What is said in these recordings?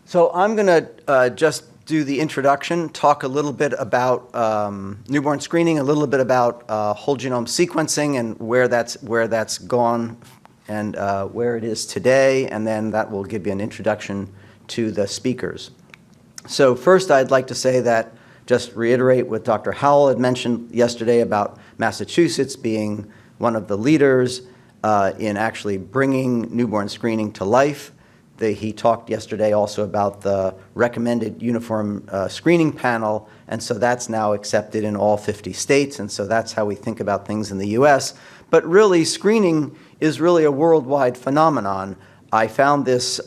So I'm going to just do the introduction, talk a little bit about newborn screening, a little bit about whole genome sequencing and where that's gone and where it is today, and then that will give you an introduction to the speakers. So first I'd like to say that, just reiterate what Dr. Howell had mentioned yesterday about Massachusetts being one of the leaders in actually bringing newborn screening to life. He talked yesterday also about the recommended uniform screening panel, and so that's now accepted in all 50 states, and so that's how we think about things in the US. But really, screening is really a worldwide phenomenon. I found this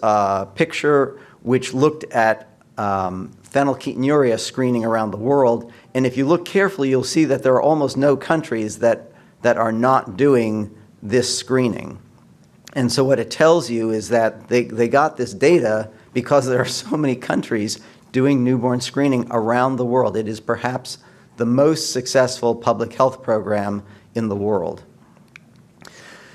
picture which looked at phenylketonuria screening around the world, and if you look carefully, you'll see that there are almost no countries that are not doing this screening. And so what it tells you is that they got this data because there are so many countries doing newborn screening around the world. It is perhaps the most successful public health program in the world.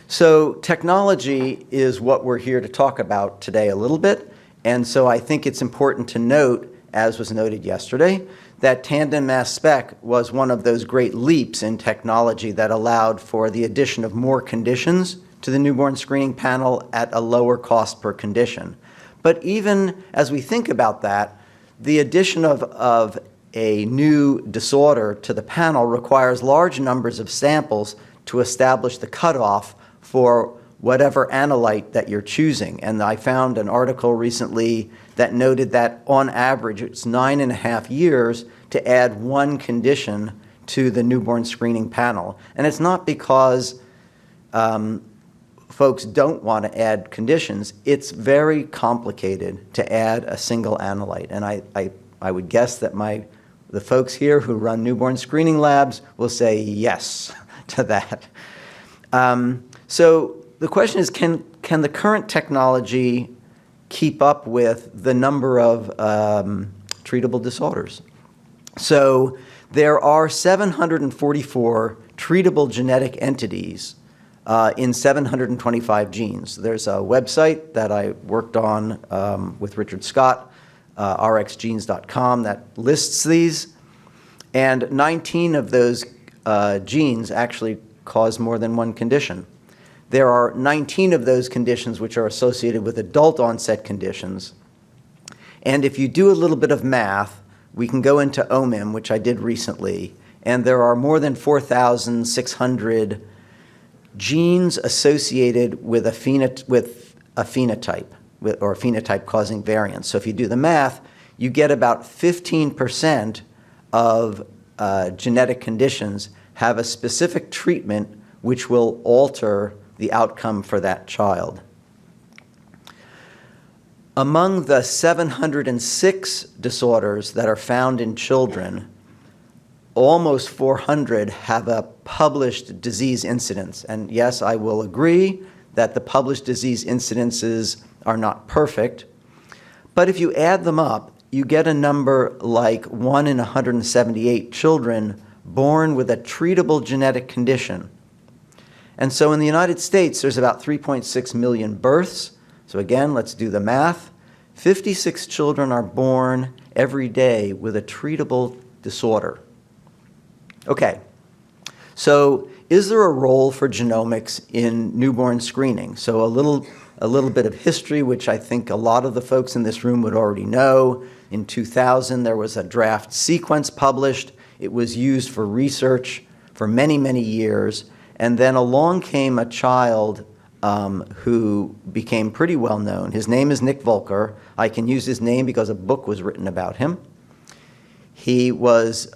So technology is what we're here to talk about today a little bit. And so I think it's important to note, as was noted yesterday, that tandem mass spec was one of those great leaps in technology that allowed for the addition of more conditions to the newborn screening panel at a lower cost per condition. But even as we think about that, the addition of a new disorder to the panel requires large numbers of samples to establish the cutoff for whatever analyte that you're choosing. And I found an article recently that noted that on average it's 9.5 years to add one condition to the newborn screening panel. And it's not because folks don't want to add conditions. It's very complicated to add a single analyte. And I would guess that the folks here who run newborn screening labs will say yes to that. So the question is, can the current technology keep up with the number of treatable disorders? So there are 744 treatable genetic entities in 725 genes. There's a website that I worked on with Richard Scott, rxgenes.com, that lists these. And 19 of those genes actually cause more than one condition. There are 19 of those conditions which are associated with adult onset conditions. And if you do a little bit of math, we can go into OMIM, which I did recently, and there are more than 4,600 genes associated with a phenotype or a phenotype causing variants. So if you do the math, you get about 15% of genetic conditions have a specific treatment which will alter the outcome for that child. Among the 706 disorders that are found in children, almost 400 have a published disease incidence. And yes, I will agree that the published disease incidences are not perfect. But if you add them up, you get a number like 1 in 178 children born with a treatable genetic condition. And so in the United States, there's about 3.6 million births. So again, let's do the math. 56 children are born every day with a treatable disorder. Okay, so is there a role for genomics in newborn screening? So a little bit of history, which I think a lot of the folks in this room would already know. In 2000, there was a draft sequence published. It was used for research for many, many years. And then along came a child who became pretty well known. His name is Nick Volker. I can use his name because a book was written about him. He was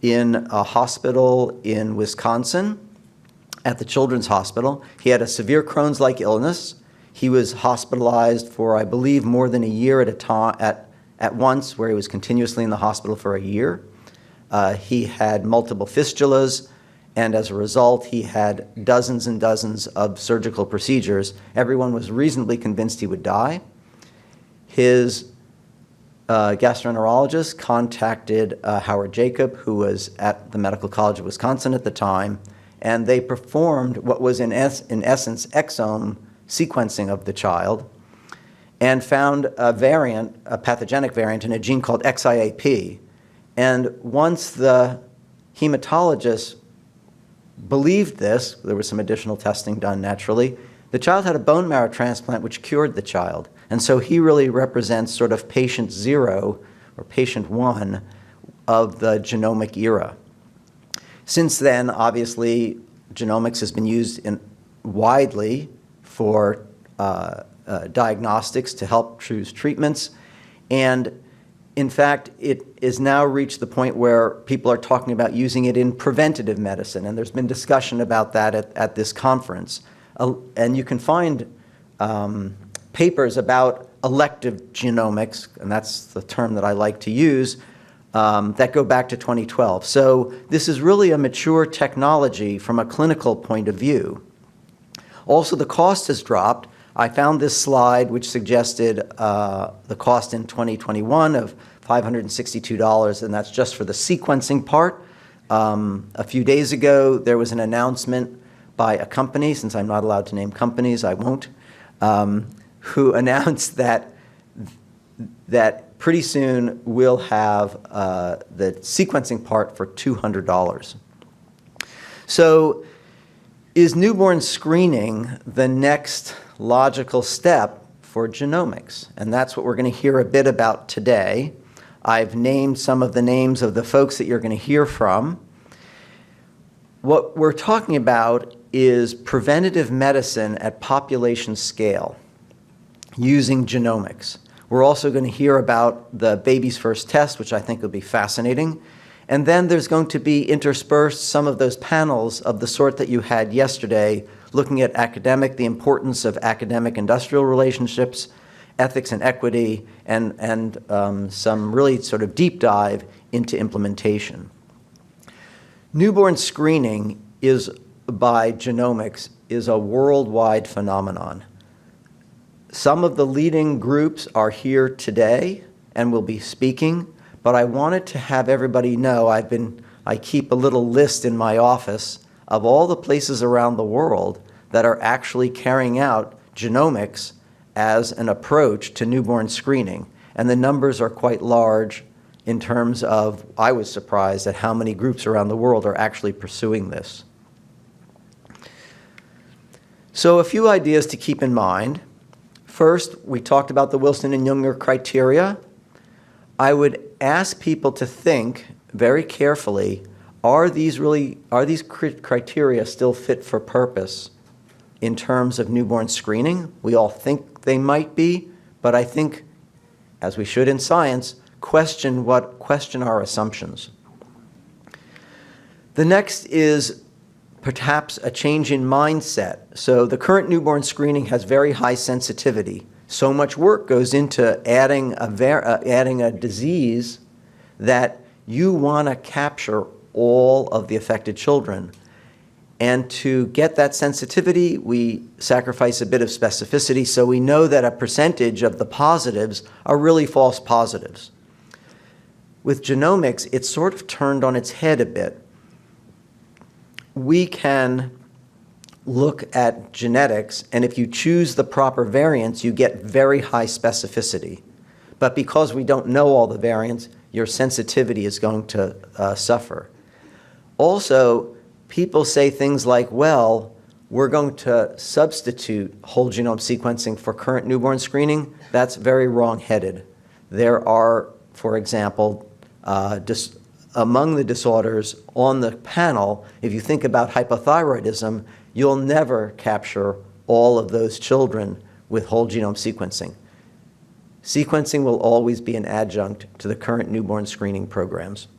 in a hospital in Wisconsin at the Children's Hospital. He had a severe Crohn's-like illness. He was hospitalized for, I believe, more than a year at a time, at once, where he was continuously in the hospital for a year. He had multiple fistulas, and as a result, he had dozens and dozens of surgical procedures. Everyone was reasonably convinced he would die. His gastroenterologist contacted Howard Jacob, who was at the Medical College of Wisconsin at the time, and they performed what was in essence exome sequencing of the child. and found a variant, a pathogenic variant in a gene called XIAP. And once the hematologist believed this, there was some additional testing done naturally, the child had a bone marrow transplant which cured the child. And so he really represents sort of patient 0 or patient 1 of the genomic era. Since then, obviously, genomics has been used widely for diagnostics to help choose treatments. And in fact, it is now reached the point where people are talking about using it in preventative medicine. And there's been discussion about that at this conference. And you can find papers about elective genomics, and that's the term that I like to use, that go back to 2012. So this is really a mature technology from a clinical point of view. Also, the cost has dropped. I found this slide which suggested the cost in 2021 of $562, and that's just for the sequencing part. A few days ago, there was an announcement by a company, since I'm not allowed to name companies, I won't, who announced that pretty soon we'll have the sequencing part for $200. So is newborn screening the next logical step for genomics? And that's what we're going to hear a bit about today. I've named some of the names of the folks that you're going to hear from. What we're talking about is preventative medicine at population scale using genomics. We're also going to hear about the baby's first test, which I think will be fascinating. And then there's going to be interspersed some of those panels of the sort that you had yesterday, looking at the importance of academic-industrial relationships, ethics and equity, and some really sort of deep dive into implementation. Newborn screening by genomics is a worldwide phenomenon. Some of the leading groups are here today and will be speaking, but I wanted to have everybody know I keep a little list in my office of all the places around the world that are actually carrying out genomics as an approach to newborn screening. And the numbers are quite large in terms of, I was surprised at how many groups around the world are actually pursuing this. So a few ideas to keep in mind. First, we talked about the Wilson and Younger criteria. I would ask people to think very carefully, are these criteria still fit for purpose in terms of newborn screening? We all think they might be, but I think, as we should in science, question our assumptions. The next is perhaps a change in mindset. So the current newborn screening has very high sensitivity. So much work goes into adding a disease that you want to capture all of the affected children. And to get that sensitivity, we sacrifice a bit of specificity, so we know that a percentage of the positives are really false positives. With genomics, it's sort of turned on its head a bit. We can look at genetics, and if you choose the proper variants, you get very high specificity. But because we don't know all the variants, your sensitivity is going to suffer. Also, people say things like, well, we're going to substitute whole genome sequencing for current newborn screening. That's very wrong-headed. There are, for example, among the disorders on the panel, if you think about hypothyroidism, you'll never capture all of those children with whole genome sequencing. Sequencing will always be an adjunct to the current newborn screening programs.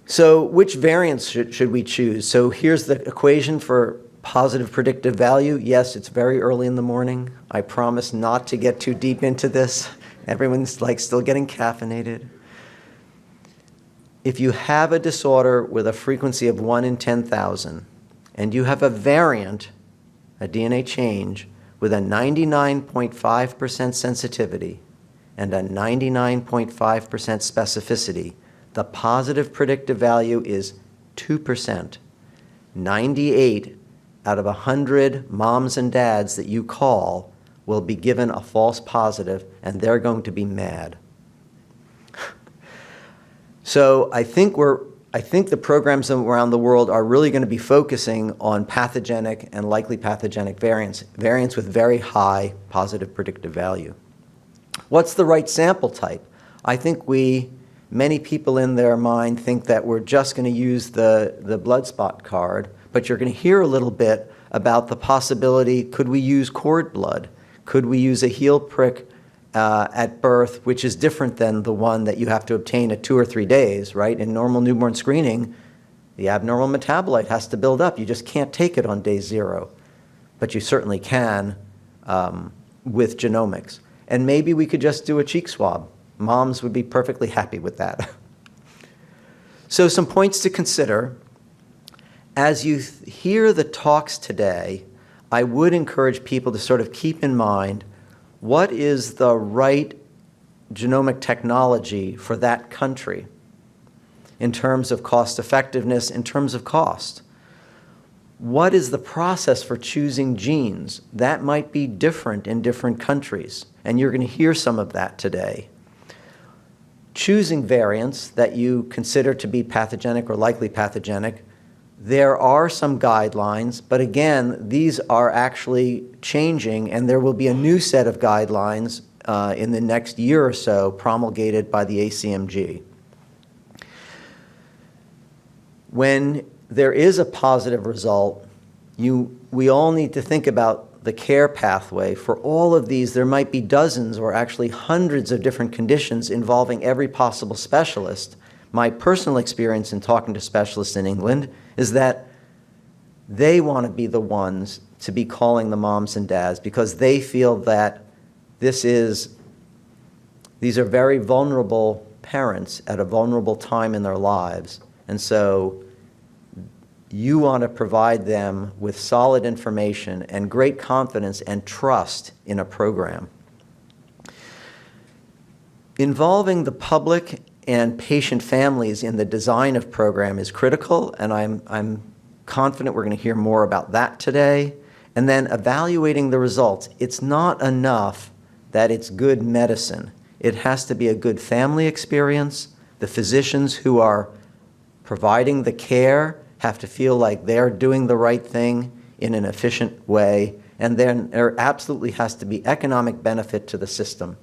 So which variants should we choose? So here's the equation for positive predictive value. Yes, it's very early in the morning. I promise not to get too deep into this. Everyone's still getting caffeinated. If you have a disorder with a frequency of 1 in 10,000, and you have a variant, a DNA change, with a 99.5% sensitivity and a 99.5% specificity, the positive predictive value is 2%. 98 out of 100 moms and dads that you call will be given a false positive, and they're going to be mad. So I think the programs around the world are really going to be focusing on pathogenic and likely pathogenic variants with very high positive predictive value. What's the right sample type? I think many people in their mind think that we're just going to use the blood spot card, but you're going to hear a little bit about the possibility, could we use cord blood? Could we use a heel prick at birth, which is different than the one that you have to obtain at 2 or 3 days, right? In normal newborn screening, the abnormal metabolite has to build up. You just can't take it on day 0, but you certainly can with genomics. And maybe we could just do a cheek swab. Moms would be perfectly happy with that. So some points to consider. As you hear the talks today, I would encourage people to sort of keep in mind what is the right genomic technology for that country in terms of cost effectiveness, in terms of cost. What is the process for choosing genes? That might be different in different countries, and you're going to hear some of that today. Choosing variants that you consider to be pathogenic or likely pathogenic, there are some guidelines, but again, these are actually changing, and there will be a new set of guidelines in the next year or so promulgated by the ACMG. When there is a positive result, we all need to think about the care pathway. For all of these, there might be dozens or actually hundreds of different conditions involving every possible specialist. My personal experience in talking to specialists in England is that they want to be the ones to be calling the moms and dads because they feel that these are very vulnerable parents at a vulnerable time in their lives. And so you want to provide them with solid information and great confidence and trust in a program. Involving the public and patient families in the design of program is critical, and I'm confident we're going to hear more about that today. And then evaluating the results. It's not enough that it's good medicine. It has to be a good family experience. The physicians who are providing the care have to feel like they're doing the right thing in an efficient way. And then there absolutely has to be economic benefit to the system.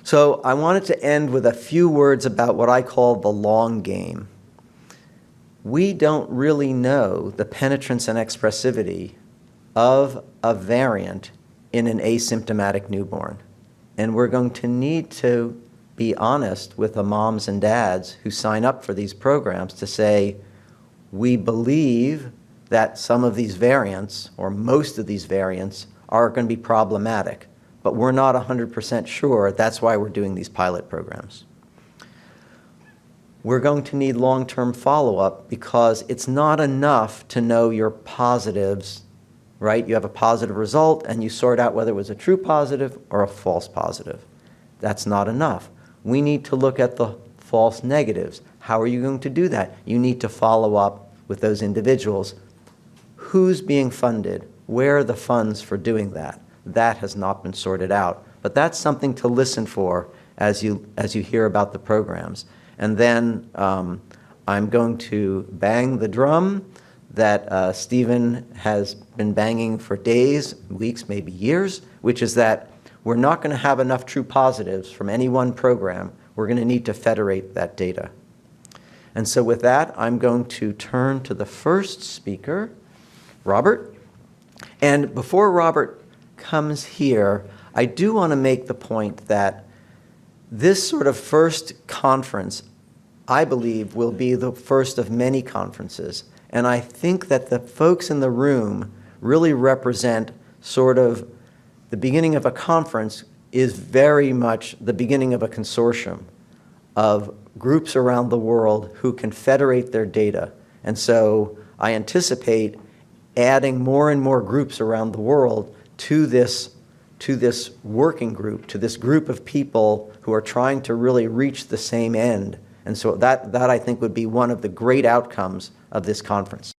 So I wanted to end with a few words about what I call the long game. We don't really know the penetrance and expressivity of a variant in an asymptomatic newborn. And we're going to need to be honest with the moms and dads who sign up for these programs to say, we believe that some of these variants, or most of these variants, are going to be problematic. But we're not 100% sure. That's why we're doing these pilot programs. We're going to need long-term follow-up because it's not enough to know your positives, right? You have a positive result and you sort out whether it was a true positive or a false positive. That's not enough. We need to look at the false negatives. How are you going to do that? You need to follow up with those individuals. Who's being funded? Where are the funds for doing that? That has not been sorted out. But that's something to listen for as you hear about the programs. And then I'm going to bang the drum that Stephen has been banging for days, weeks, maybe years, which is that we're not going to have enough true positives from any one program. We're going to need to federate that data. And so with that, I'm going to turn to the first speaker, Robert. And before Robert comes here, I do want to make the point that this sort of first conference, I believe, will be the first of many conferences. And I think that the folks in the room really represent sort of the beginning of a conference is very much the beginning of a consortium of groups around the world who can federate their data. And so I anticipate adding more and more groups around the world to this working group, to this group of people who are trying to really reach the same end. And so that I think would be one of the great outcomes of this conference.